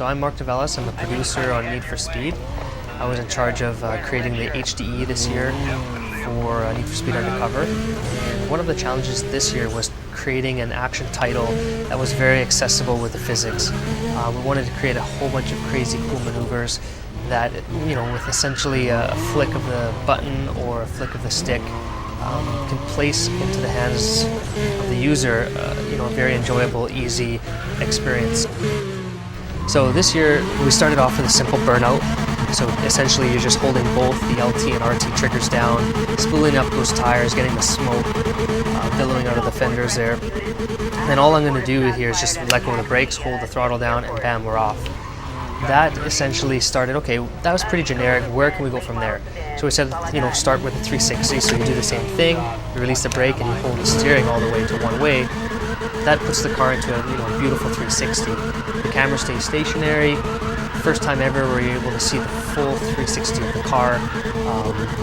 So I'm Mark Develis. I'm a producer on Need for Speed. I was in charge of creating the HDE this year for Need for Speed Undercover. And one of the challenges this year was creating an action title that was very accessible with the physics. We wanted to create a whole bunch of crazy cool maneuvers that, with essentially a flick of the button or a flick of the stick, can place into the hands of the user, a very enjoyable, easy experience. So this year we started off with a simple burnout. So essentially you're just holding both the LT and RT triggers down, spooling up those tires, getting the smoke billowing out of the fenders there. Then all I'm going to do here is just let go of the brakes, hold the throttle down, and bam, we're off. That essentially started, okay, that was pretty generic, where can we go from there? So we said, start with the 360, so you do the same thing, you release the brake and you hold the steering all the way to one way. That puts the car into a beautiful 360. The camera stays stationary. First time ever where you're able to see the full 360 of the car.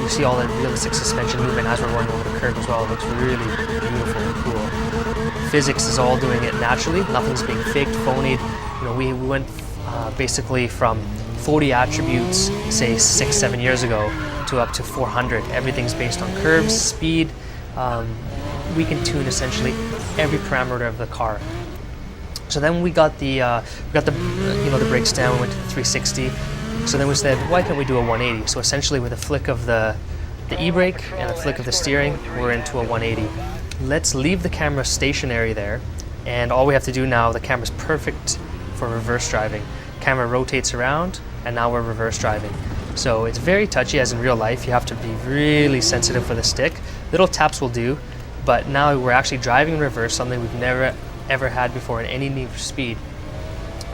You see all the realistic suspension movement as we're going over the curve as well. It looks really beautiful and cool. Physics is all doing it naturally. Nothing's being faked, phonied. We went basically from 40 attributes, say 6-7 years ago, to up to 400. Everything's based on curves, speed. We can tune essentially every parameter of the car. So then we got the brakes down, we went to the 360. So then we said, why can't we do a 180? So essentially with a flick of the e-brake and a flick of the steering, we're into a 180. Let's leave the camera stationary there, and all we have to do now, the camera's perfect for reverse driving. Camera rotates around, and now we're reverse driving. So it's very touchy, as in real life. You have to be really sensitive for the stick. Little taps will do, but now we're actually driving in reverse, something we've never ever had before in any Need for Speed.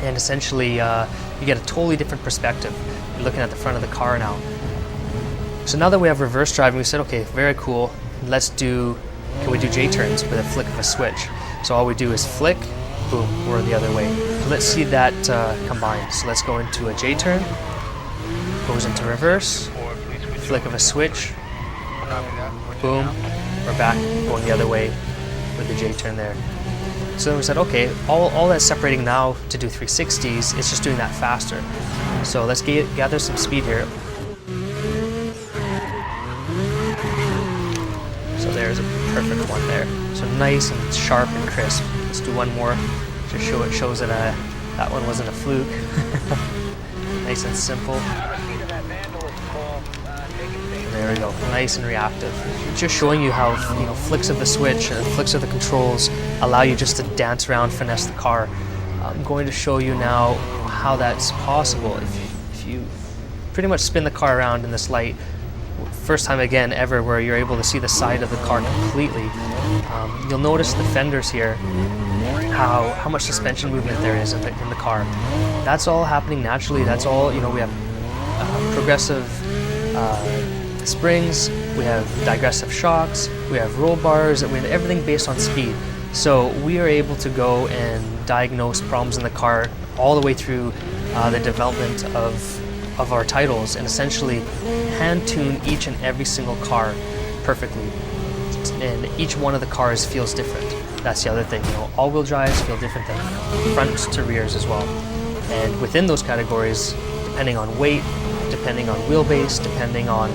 And essentially you get a totally different perspective. You're looking at the front of the car now. So now that we have reverse driving, we said, okay, very cool, can we do J-turns with a flick of a switch? So all we do is flick, boom, we're the other way. So let's see that combined. So let's go into a J-turn, goes into reverse, flick of a switch, boom, we're back going the other way with the J-turn there. So then we said, okay, all that's separating now to do 360s, it's just doing that faster. So let's gather some speed here. So there's a perfect one there. So nice and sharp and crisp. Let's do one more to show it shows that that one wasn't a fluke. Nice and simple. There we go, nice and reactive. Just showing you how flicks of the switch and flicks of the controls allow you just to dance around, finesse the car. I'm going to show you now how that's possible. If you pretty much spin the car around in this light, first time again ever where you're able to see the side of the car completely. You'll notice the fenders here, how much suspension movement there is in the car. That's all happening naturally. That's all, we have progressive springs, we have digressive shocks, we have roll bars, we have everything based on speed. So we are able to go and diagnose problems in the car all the way through the development of our titles, and essentially hand tune each and every single car perfectly. And each one of the cars feels different. That's the other thing, all-wheel drives feel different than front to rears as well. And within those categories, depending on weight, depending on wheelbase, depending on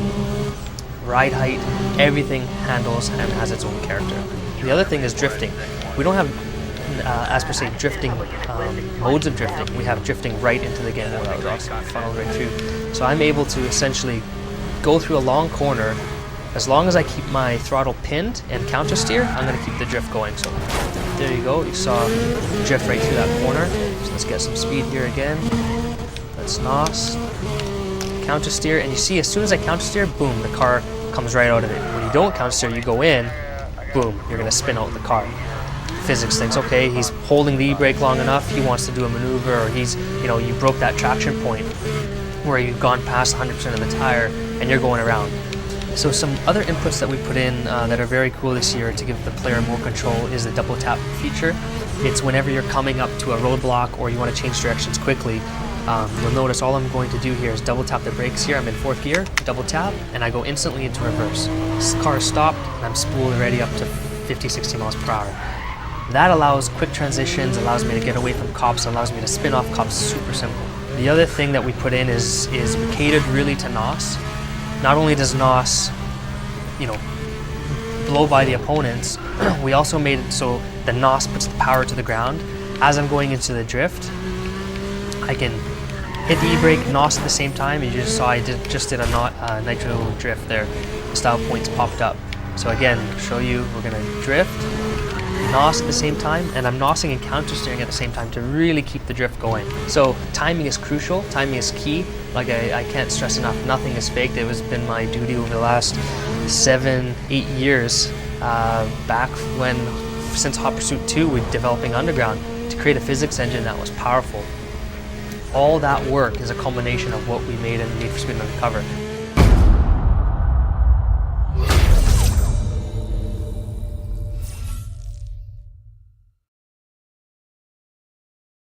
ride height, everything handles and has its own character. The other thing is drifting. We don't have, as per se, drifting modes of drifting. We have drifting right into the game mode. That was awesome, funneled right through. So I'm able to essentially go through a long corner. As long as I keep my throttle pinned and counter steer, I'm going to keep the drift going. So there you go. You saw drift right through that corner. So let's get some speed here again. Let's NOS. Counter steer, and you see as soon as I counter steer, boom, the car comes right out of it. When you don't counter steer, you go in, boom, you're going to spin out the car. Physics thinks, okay, he's holding the e-brake long enough, he wants to do a maneuver, or he's, you broke that traction point where you've gone past 100% of the tire and you're going around. So some other inputs that we put in that are very cool this year to give the player more control is the double tap feature. It's whenever you're coming up to a roadblock or you want to change directions quickly, you'll notice all I'm going to do here is double tap the brakes here. I'm in 4th gear, double tap, and I go instantly into reverse. This car is stopped, and I'm spooled already up to 50-60 miles per hour. That allows quick transitions, allows me to get away from cops, allows me to spin off cops, super simple. The other thing that we put in is we catered really to NOS. Not only does NOS, blow by the opponents, we also made it so the NOS puts the power to the ground. As I'm going into the drift, I can hit the e-brake, NOS at the same time. You just saw I just did a nitro drift there. The style points popped up. So again, show you, we're gonna drift, NOS at the same time, and I'm NOSing and counter steering at the same time to really keep the drift going. So timing is crucial, timing is key. Like I can't stress enough, nothing is faked. It has been my duty over the last 7-8 years, back since Hot Pursuit 2, we're developing Underground to create a physics engine that was powerful. All that work is a culmination of what we made in Need for Speed Undercover.